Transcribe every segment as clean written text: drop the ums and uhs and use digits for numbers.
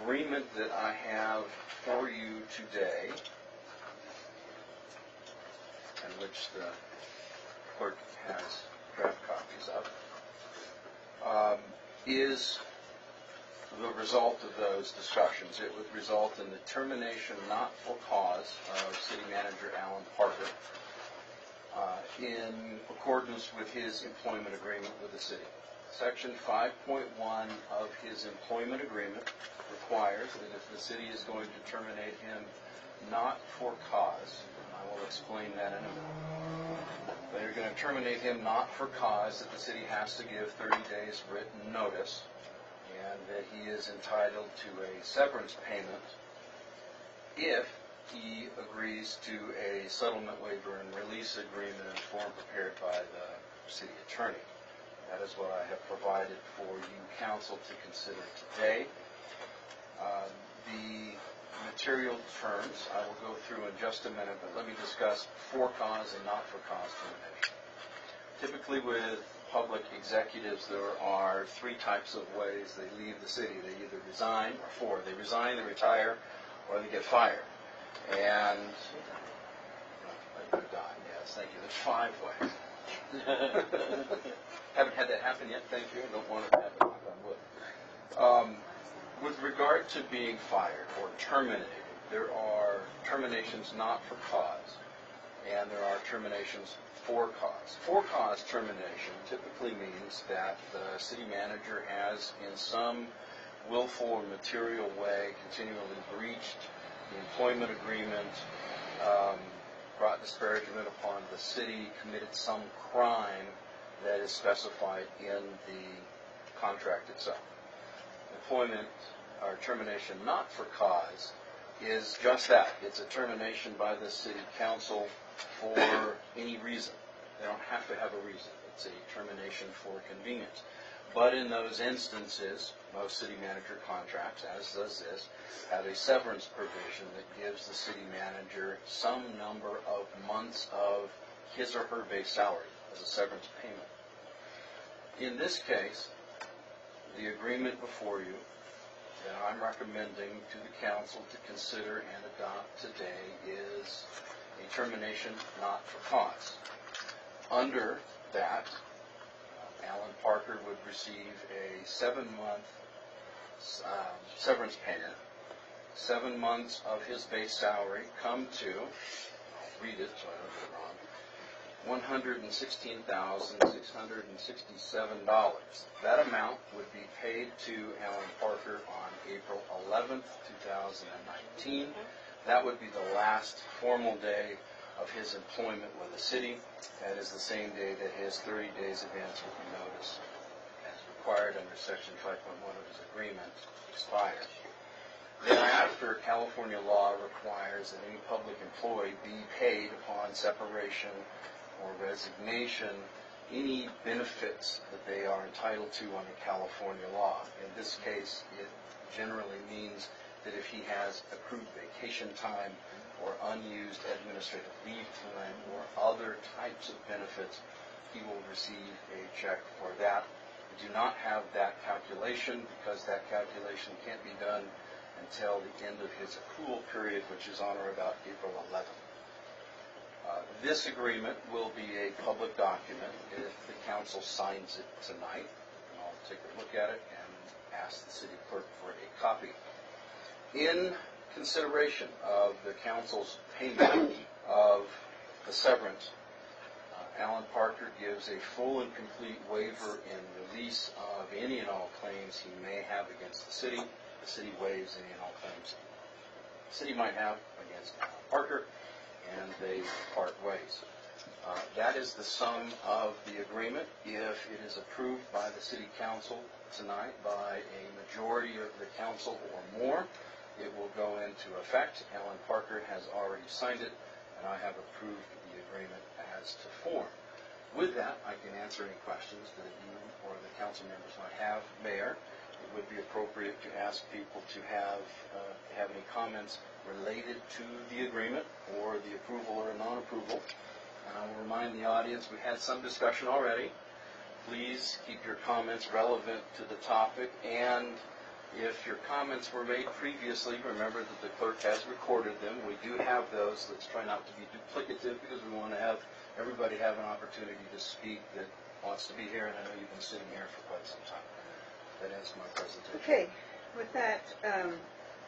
agreement that I have for you today, and which the clerk has draft copies of, is the result of those discussions. It would result in the termination not for cause of City Manager Alan Parker in accordance with his employment agreement with the city. Section 5.1 of his employment agreement requires that if the city is going to terminate him not for cause, and I will explain that in a minute, but they're going to terminate him not for cause, that the city has to give 30 days written notice, and that he is entitled to a severance payment if he agrees to a settlement waiver and release agreement in form prepared by the city attorney. That is what I have provided for you, council, to consider today. The material terms I will go through in just a minute, but let me discuss for cause and not for cause termination. Typically with public executives, there are three types of ways they leave the city. They either resign, or four. They resign, they retire, or they get fired. And yes, thank you. There's 5 ways. Haven't had that happen yet, thank you. I don't want it to happen, knock on wood. With regard to being fired or terminated, there are terminations not for cause, and there are terminations for cause. For cause termination typically means that the city manager has, in some willful or material way, continually breached the employment agreement, brought disparagement upon the city, committed some crime that is specified in the contract itself. Employment or termination not for cause is just that. It's a termination by the city council for any reason. They don't have to have a reason. It's a termination for convenience. But in those instances, most city manager contracts, as does this, have a severance provision that gives the city manager some number of months of his or her base salary as a severance payment. In this case, the agreement before you that I'm recommending to the council to consider and adopt today is a termination not for cause. Under that, Alan Parker would receive a 7-month severance payment. 7 months of his base salary come to, I'll read it so I don't get it wrong, $116,667. That amount would be paid to Alan Parker on April 11th, 2019. That would be the last formal day of his employment with the city. That is the same day that his 30 days advance written notice, as required under Section 5.1 of his agreement, expires. Thereafter, California law requires that any public employee be paid upon separation or resignation any benefits that they are entitled to under California law. In this case, it generally means that if he has accrued vacation time or unused administrative leave time or other types of benefits, he will receive a check for that. We do not have that calculation because that calculation can't be done until the end of his accrual period, which is on or about April 11th. This agreement will be a public document if the council signs it tonight. I'll take a look at it and ask the city clerk for a copy. In consideration of the council's payment of the severance, Alan Parker gives a full and complete waiver and release of any and all claims he may have against the city. The city waives any and all claims the city might have against Alan Parker, and they part ways. That is the sum of the agreement. If it is approved by the city council tonight by a majority of the council or more, it will go into effect. Alan Parker has already signed it, and I have approved the agreement as to form. With that, I can answer any questions that you or the council members might have. Mayor, it would be appropriate to ask people to have any comments related to the agreement or the approval or non-approval. And I will remind the audience we had some discussion already. Please keep your comments relevant to the topic and If your comments were made previously, remember that the clerk has recorded them. We do have those. Let's try not to be duplicative because we want to have everybody have an opportunity to speak that wants to be here, and I know you've been sitting here for quite some time. That ends my presentation. Okay, with that,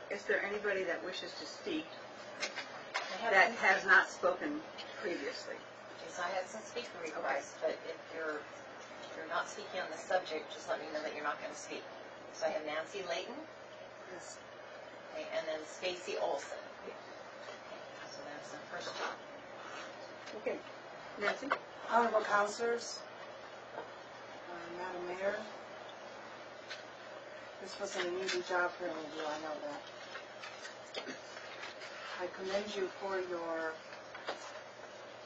is there anybody that wishes to speak that has not spoken previously? Yes, I had some speaker requests, but if you're not speaking on the subject, just let me know that you're not going to speak. So I have Nancy Layton, Yes. okay, and then Stacy Olson. Okay, so that's the first two. Okay, Nancy? Honorable Councilors, Madam Mayor, this wasn't an easy job for any of you, I know that. I commend you for your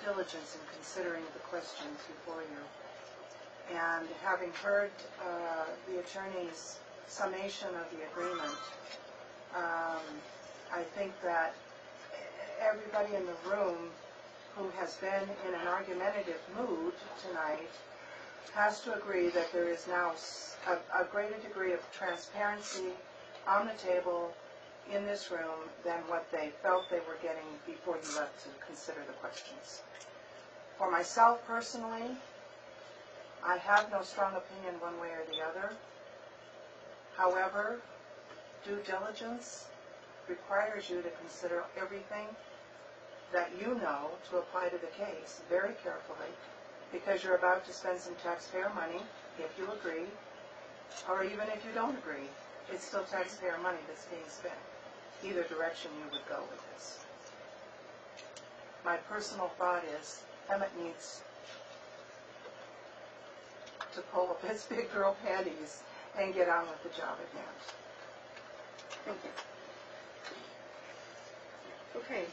diligence in considering the questions before you. And having heard the attorney's summation of the agreement, I think that everybody in the room who has been in an argumentative mood tonight has to agree that there is now a greater degree of transparency on the table in this room than what they felt they were getting before you left to consider the questions. For myself personally, I have no strong opinion one way or the other. However, due diligence requires you to consider everything that you know to apply to the case very carefully, because you're about to spend some taxpayer money, if you agree, or even if you don't agree, it's still taxpayer money that's being spent. Either direction you would go with this. My personal thought is Emmett needs to pull up his big girl panties and get on with the job at hand. Thank you. Okay,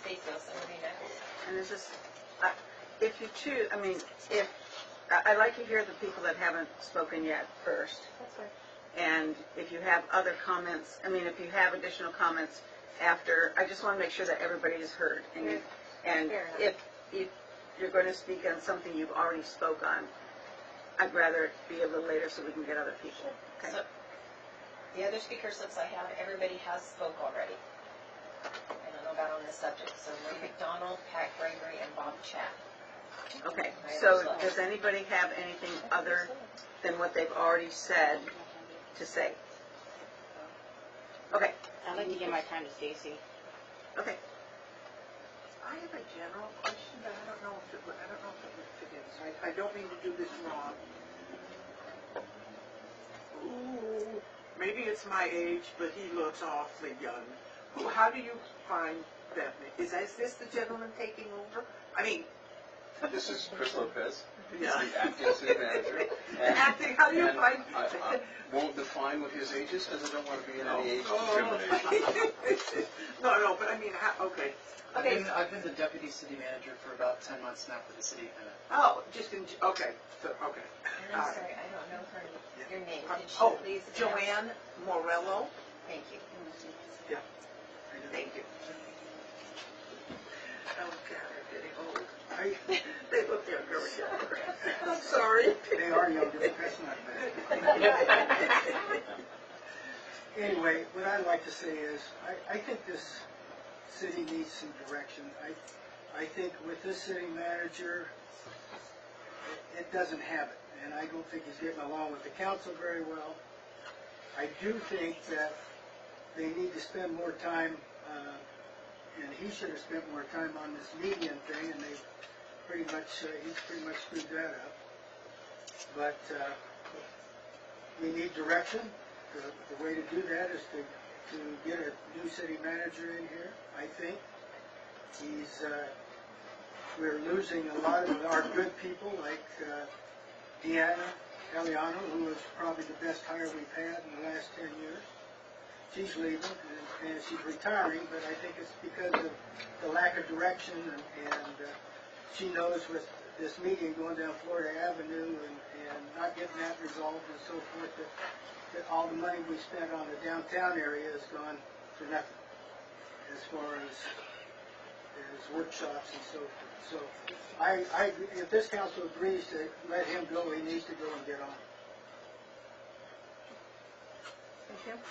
Stacy Olson will be next. and this is, if you choose, I mean, if, I'd like to hear the people that haven't spoken yet first. That's right. And if you have other comments, I mean, if you have additional comments after, I just want to make sure that everybody is heard. And if you're going to speak on something you've already spoke on, I'd rather it be a little later so we can get other people. Okay. So, the other speaker slips I have, everybody has spoke already. I don't know about on this subject. So Ray McDonald, Pat Gregory, and Bob Chat. Okay, so does anybody have anything other than what they've already said to say? Okay. I'd like to give my time to Stacy. Okay. I have a general question, but I don't know if it would fit in. So I don't mean to do this wrong. Ooh, maybe it's my age, but he looks awfully young. How do you find that? Is this the gentleman taking over? I mean, This is Chris Lopez. He's Yeah. the acting city manager. acting. How do you And find? I won't define what his age is because I don't want to be in any age discrimination. No, but I mean, okay. I've been the deputy city manager for about 10 months now for the city of Emmett. Oh, just in, okay. So, okay. And I'm sorry, I don't know your name. Could you Oh, please announce? Joanne Morello. Thank you. Yeah. Thank you. Oh, God, I'm getting old. They look younger and younger. I'm sorry. They are younger, but that's not bad. Anyway, what I'd like to say is, I think this city needs some direction. I think with this city manager, it doesn't have it, and I don't think he's getting along with the council very well. I do think that they need to spend more time, and he should have spent more time on this median thing, and he's pretty much screwed that up. But we need direction. The way to do that is to get a new city manager in here, I think. We're losing a lot of our good people, like Deanna Eliano, who was probably the best hire we've had in the last 10 years. She's leaving, and she's retiring, but I think it's because of the lack of direction, and she knows with this meeting going down Florida Avenue and not getting that resolved and so forth, that all the money we spent on the downtown area has gone for nothing as far as workshops and so forth. So I agree, if this council agrees to let him go, he needs to go and get on. Thank you.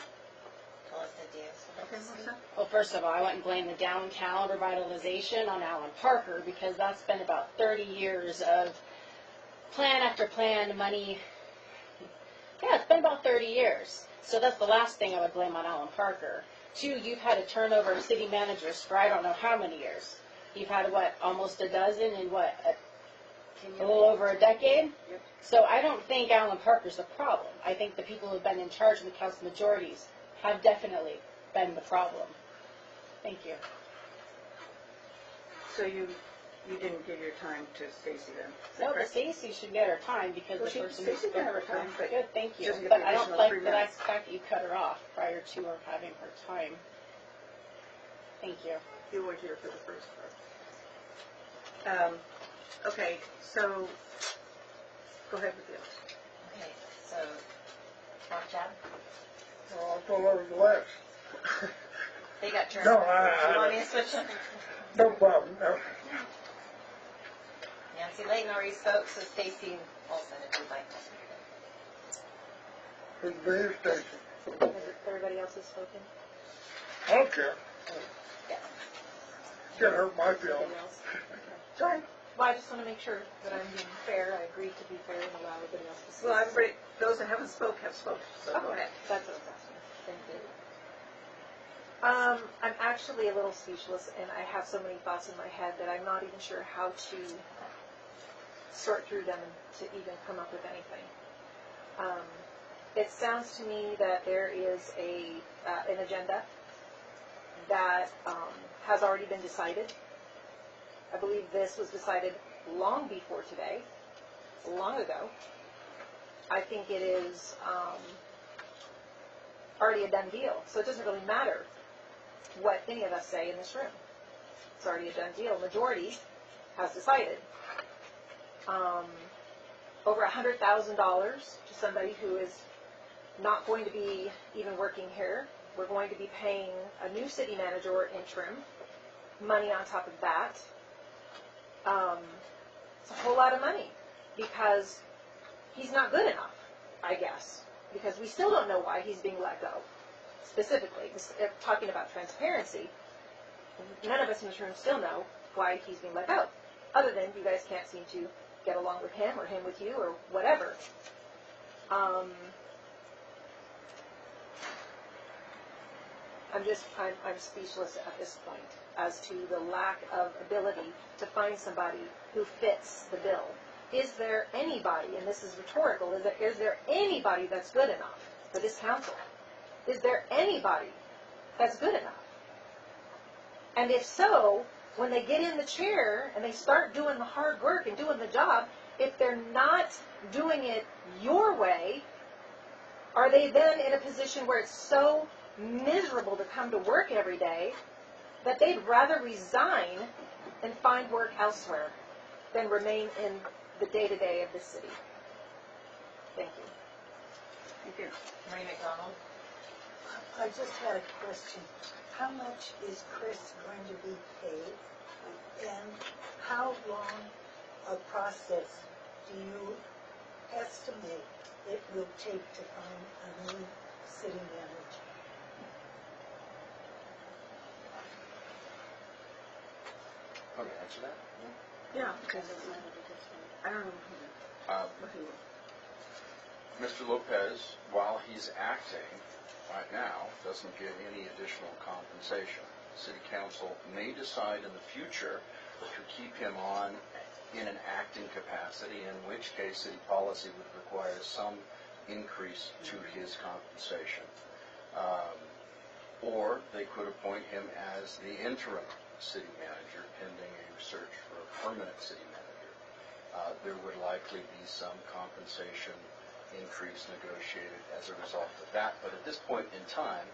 Melissa Diaz. Okay, Melissa? Well, first of all, I wouldn't blame the downtown revitalization on Alan Parker because that's been about 30 years of plan after plan, money. Yeah, it's been about 30 years. So that's the last thing I would blame on Alan Parker. Two, you've had a turnover of city managers for I don't know how many years. You've had, what, almost a dozen in what, a little over a decade? Yep. So I don't think Alan Parker's the problem. I think the people who have been in charge of the council majorities have definitely been the problem. Thank you. So you didn't give your time to Stacy then? Is that No, but correct? Stacy should get her time because Well, the person Stacy who can have her time, but good, thank she you. doesn't get But the I don't additional like 3 the minutes. fact that you cut her off prior to her having her time. Thank you. You were here for the first part. Okay, so, go ahead with yours. Okay, so, Bob Chad, I'll go over the list. they got turned. No, You want me to switch them? No problem. No. Nancy Layton already spoke, so Stacy Olson, if you'd like. Who's the station? Everybody else has spoken? I don't care. Yes. Can't hurt my feelings. Anybody else? Sorry. Well, I just want to make sure that I'm being fair. I agreed to be fair and allow everybody else to speak. Well, everybody, those that haven't spoke have spoken, so go Okay, ahead. that's what I was asking. Thank you. I'm actually a little speechless, and I have so many thoughts in my head that I'm not even sure how to sort through them to even come up with anything. It sounds to me that there is an agenda that has already been decided. I believe this was decided long before today, long ago. I think it is already a done deal, so it doesn't really matter what any of us say in this room. It's already a done deal. Majority has decided. Over $100,000 to somebody who is not going to be even working here. We're going to be paying a new city manager or interim money on top of that. It's a whole lot of money because he's not good enough, I guess, because we still don't know why he's being let go. Specifically, talking about transparency, none of us in this room still know why he's being let go, other than you guys can't seem to get along with him or him with you or whatever. I'm speechless at this point as to the lack of ability to find somebody who fits the bill. Is there anybody, and this is rhetorical, is there anybody that's good enough for this council? Is there anybody that's good enough? And if so, when they get in the chair and they start doing the hard work and doing the job, if they're not doing it your way, are they then in a position where it's so miserable to come to work every day that they'd rather resign and find work elsewhere than remain in the day-to-day of the city? Thank you. Thank you. Marie McDonald. I just had a question. How much is Chris going to be paid? And how long a process do you estimate it will take to find a new city manager? Okay, answer that? Yeah, because I don't know what he was. Mr. Lopez, while he's acting right now, doesn't get any additional compensation. City Council may decide in the future to keep him on in an acting capacity, in which case city policy would require some increase to his compensation. Or they could appoint him as the interim city manager pending a search for a permanent city manager. There would likely be some compensation increase negotiated as a result of that, but at this point in time,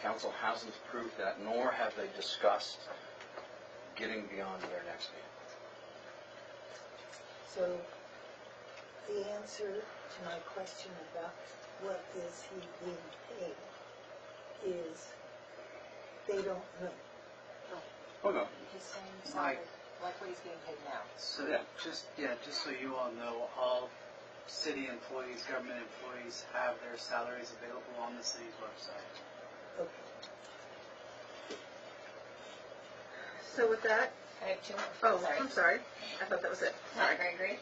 council hasn't approved that, nor have they discussed getting beyond their next meeting. So the answer to my question about what is he being paid is they don't know. Oh, no. He's saying Mike. like what he's being paid now. So just so you all know, all city employees, government employees have their salaries available on the city's website. So with that, I have two more. oh, Sorry. I'm sorry. I thought that was it. Pat Gregory.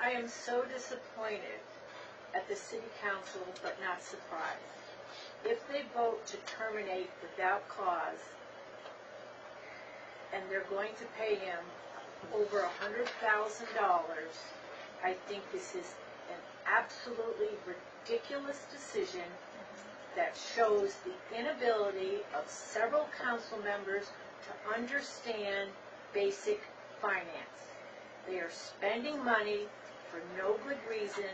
I am so disappointed at the city council, but not surprised. If they vote to terminate without cause, and they're going to pay him over $100,000, I think this is an absolutely ridiculous decision that shows the inability of several council members to understand basic finance. They are spending money for no good reason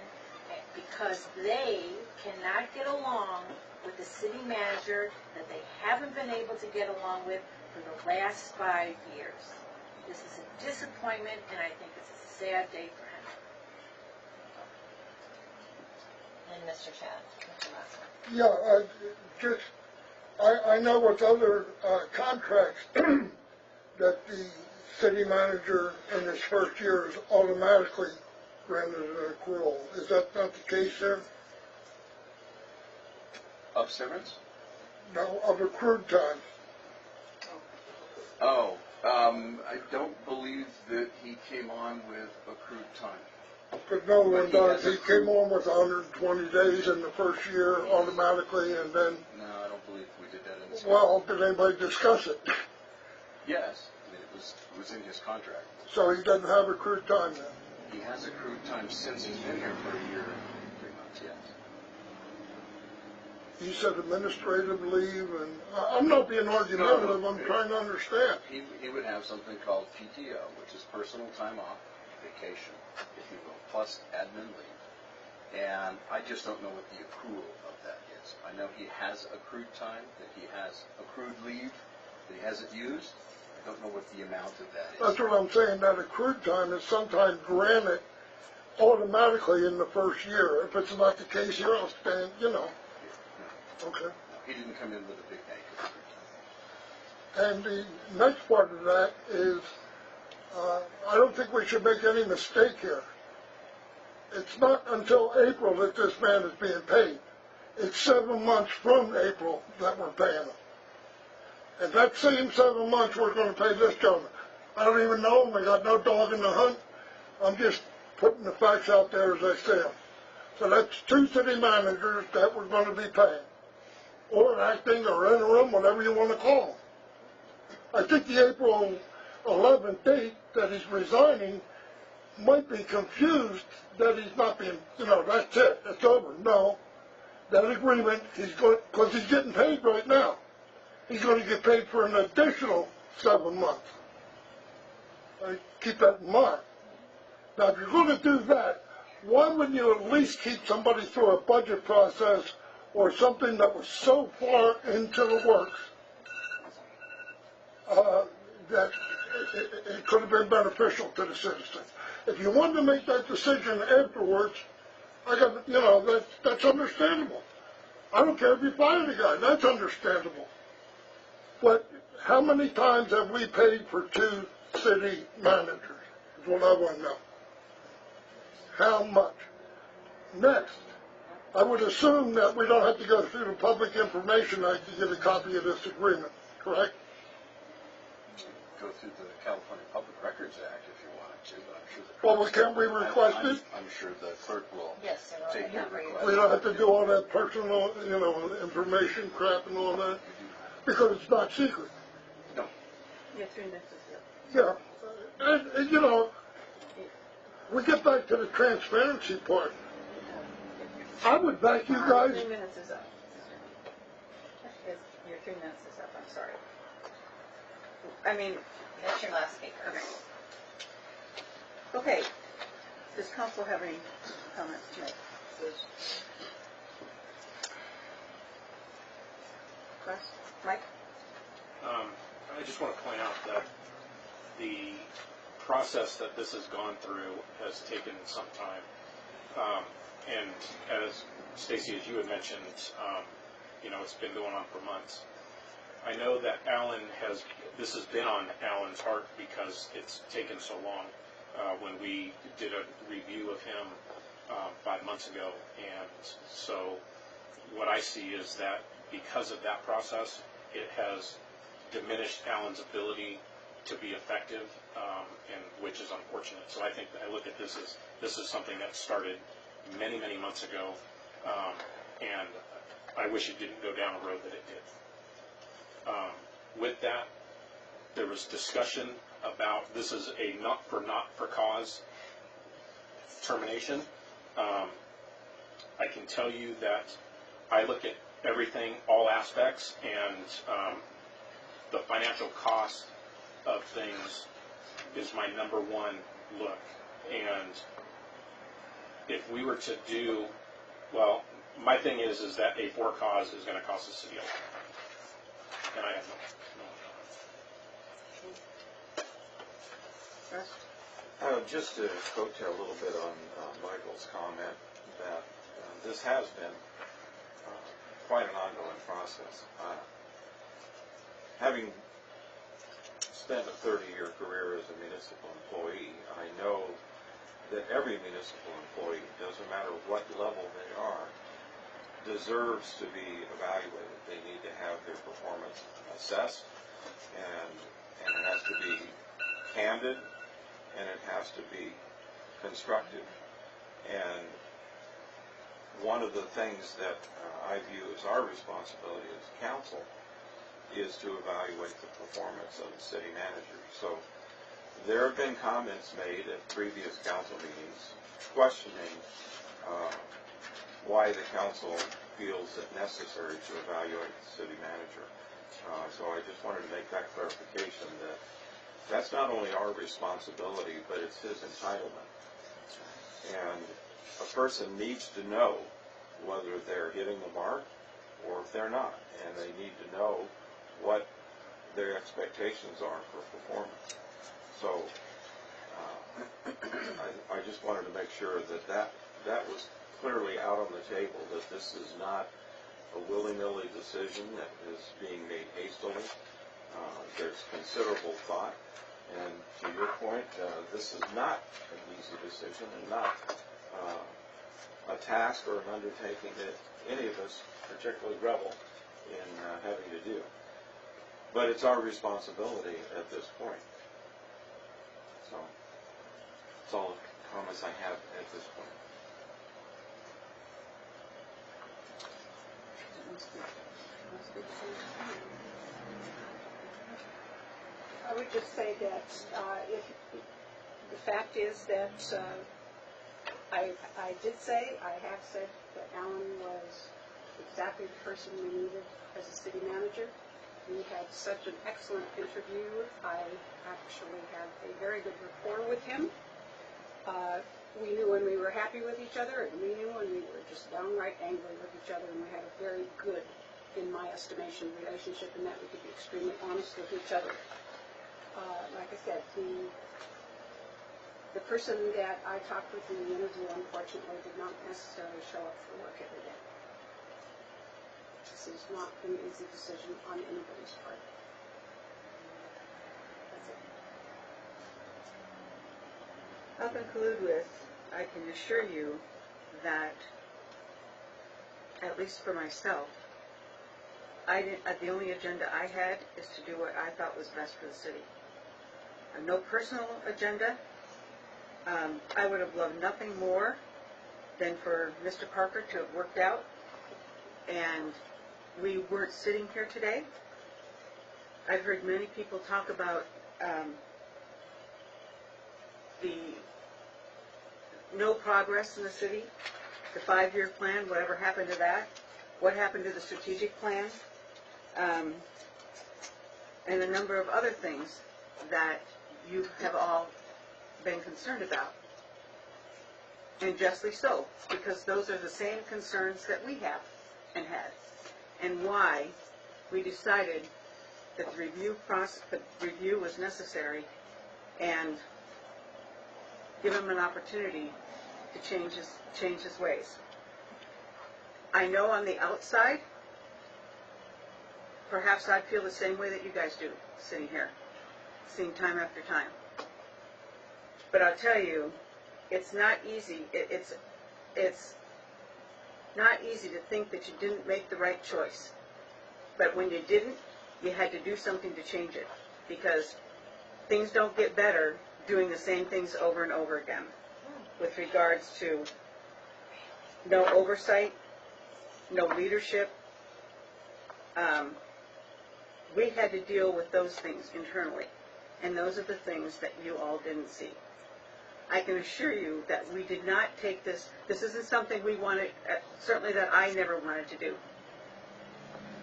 because they cannot get along with the city manager that they haven't been able to get along with for the last 5 years. This is a disappointment, and I think it's a sad day for him. And Mr. Chad, what's your last one? Yeah, I know with other contracts that the city manager in his first year is automatically granted an accrual. Is that not the case here? Of severance? No, of accrued time. Oh, I don't believe that he came on with accrued time. But no one But he does. has He came on with 120 days in the first year automatically, and then, No, I don't believe we did that in this. well, did anybody discuss it? Yes, I mean, it was in his contract. So he doesn't have accrued time then. He has accrued time since he's been here for a year and 3 months, yes. He said administrative leave, and I'm not being argumentative, I'm trying to understand. He would have something called PTO, which is personal time off, vacation, if you will, plus admin leave. And I just don't know what the accrual of that is. I know he has accrued time, that he has accrued leave that he hasn't used. I don't know what the amount of that is. That's what I'm saying, that accrued time is sometimes granted automatically in the first year. If it's not the case here, I'll stand, Okay. No, he didn't come in with a big bank of accrued time. And the next part of that is, I don't think we should make any mistake here. It's not until April that this man is being paid. It's 7 months from April that we're paying him. And that same 7 months we're going to pay this gentleman. I don't even know him. I got no dog in the hunt. I'm just putting the facts out there as I see them. So that's 2 city managers that we're going to be paying. Or acting or interim, whatever you want to call them. I think the April 11th date that he's resigning might be confused that he's not being, that's it, it's over. No, that agreement, he's going, because he's getting paid right now. He's going to get paid for an additional 7 months. Keep that in mind. Now, if you're going to do that, why wouldn't you at least keep somebody through a budget process or something that was so far into the works that it could have been beneficial to the citizens? If you wanted to make that decision afterwards, that's understandable. I don't care if you fire the guy, that's understandable. But how many times have we paid for 2 city managers? Is what I want to know. How much? Next, I would assume that we don't have to go through the Public Information Act to get a copy of this agreement, correct? Go through the California Public Records Act if you wanted to, but I'm sure the Well, can't we request it? I'm sure the clerk will Yes, sir. take your request. We don't have to do all that personal, information crap and all that, because it's not secret. No. Yeah, 3 minutes is it. Yeah, and, we get back to the transparency part. I would back you guys. 3 minutes is up. Your 3 minutes is up, I'm sorry. I mean, That's your last speaker. okay. Does council have any comments to make? Russ? Mike? I just want to point out that the process that this has gone through has taken some time. And as Stacy, as you had mentioned, it's been going on for months. I know that this has been on Alan's heart because it's taken so long. when we did a review of him 5 months ago. And so what I see is that because of that process, it has diminished Alan's ability to be effective, and which is unfortunate. So I think that I look at this as something that started many, many months ago, and I wish it didn't go down a road that it did. With that, there was discussion about this is a not for cause termination. I can tell you that I look at everything, all aspects, and the financial cost of things is my number one look. And if we were to do, well, my thing is that a for cause is going to cost the city a lot. And I have no. Just to coattail a little bit on Michael's comment that this has been quite an ongoing process. Having spent a 30-year career as a municipal employee, I know that every municipal employee, doesn't matter what level they are, deserves to be evaluated. They need to have their performance assessed, and it has to be candid, and it has to be constructive. And one of the things that I view as our responsibility as council is to evaluate the performance of the city manager. So there have been comments made at previous council meetings questioning why the council feels it necessary to evaluate the city manager. So I just wanted to make that clarification that that's not only our responsibility, but it's his entitlement. And a person needs to know whether they're hitting the mark or if they're not. And they need to know what their expectations are for performance. So I just wanted to make sure that was clearly out on the table, that this is not a willy-nilly decision that is being made hastily. There's considerable thought. And to your point, this is not an easy decision and not a task or an undertaking that any of us particularly revel in having to do. But it's our responsibility at this point. So that's all the comments I have at this point. I would just say that if the fact is that I have said that Alan was exactly the person we needed as a city manager. We had such an excellent interview. I actually have a very good rapport with him. We knew when we were happy with each other, and we knew when we were just downright angry with each other, and we had a very good, in my estimation, relationship in that we could be extremely honest with each other. Like I said, the person that I talked with in the interview, unfortunately, did not necessarily show up for work every day. This is not an easy decision on anybody's part. That's it. I'll conclude with, I can assure you that, at least for myself, the only agenda I had is to do what I thought was best for the city. No personal agenda. I would have loved nothing more than for Mr. Parker to have worked out, and we weren't sitting here today. I've heard many people talk about the no progress in the city, the 5-year plan, whatever happened to that, what happened to the strategic plan, and a number of other things that you have all been concerned about. And justly so, because those are the same concerns that we have and had, and why we decided that the review was necessary, and give him an opportunity to change his ways. I know on the outside, perhaps I'd feel the same way that you guys do, sitting here, seeing time after time. But I'll tell you, it's not easy. It's not easy to think that you didn't make the right choice. But when you didn't, you had to do something to change it. Because things don't get better doing the same things over and over again. With regards to no oversight, no leadership. We had to deal with those things internally. And those are the things that you all didn't see. I can assure you that we did not take this isn't something we wanted, certainly that I never wanted to do.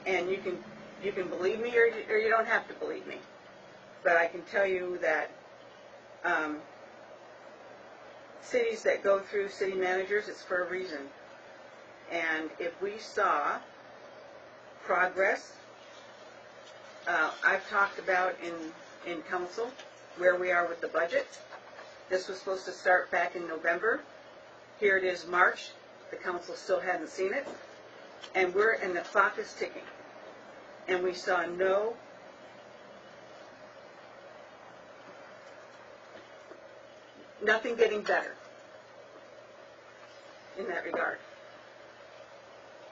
And you can believe me or you don't have to believe me. But I can tell you that cities that go through city managers, it's for a reason. And if we saw progress, I've talked about in council where we are with the budget. This was supposed to start back in November. Here it is March. The council still hadn't seen it. And the clock is ticking. And we saw nothing getting better in that regard.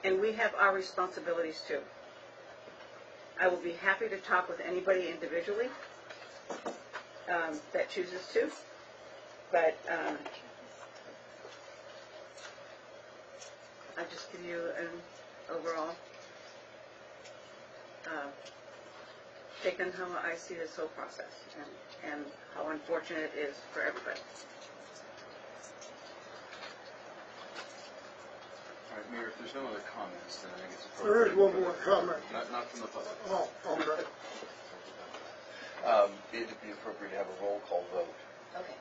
And we have our responsibilities too. I will be happy to talk with anybody individually that chooses to, but I'll just give you an overall take on how I see this whole process and how unfortunate it is for everybody. All right, Mayor, if there's no other comments, then I think it's There appropriate. is one more comment. Not from the public. Oh, okay. It'd be appropriate to have a roll call vote. Okay.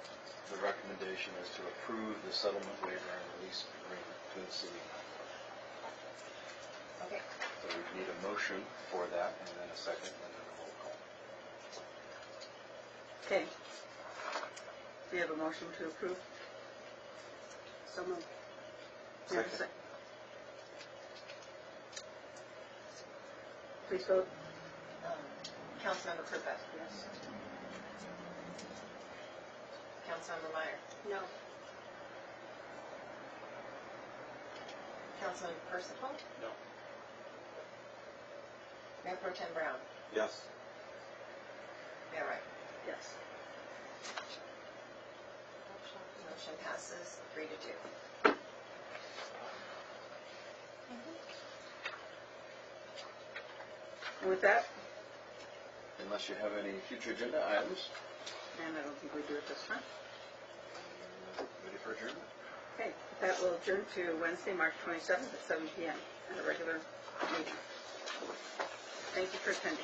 The recommendation is to approve the settlement waiver and release agreement to the city. Okay. So we need a motion for that, and then a second, and then a roll call. Okay. Do you have a motion to approve? So moved. You have a Second. Please vote. Councilmember Krupa. Yes. Councilmember Meyer. No. Councilmember Percival. No. Mayor Pro Tem Brown. Yes. Mayor Wright. Yes. Motion passes 3-2. And with that, Unless you have any future agenda items, and I don't think we do it this time. ready for adjournment? Okay, that will adjourn to Wednesday, March 27th at 7 p.m. at a regular meeting. Thank you for attending.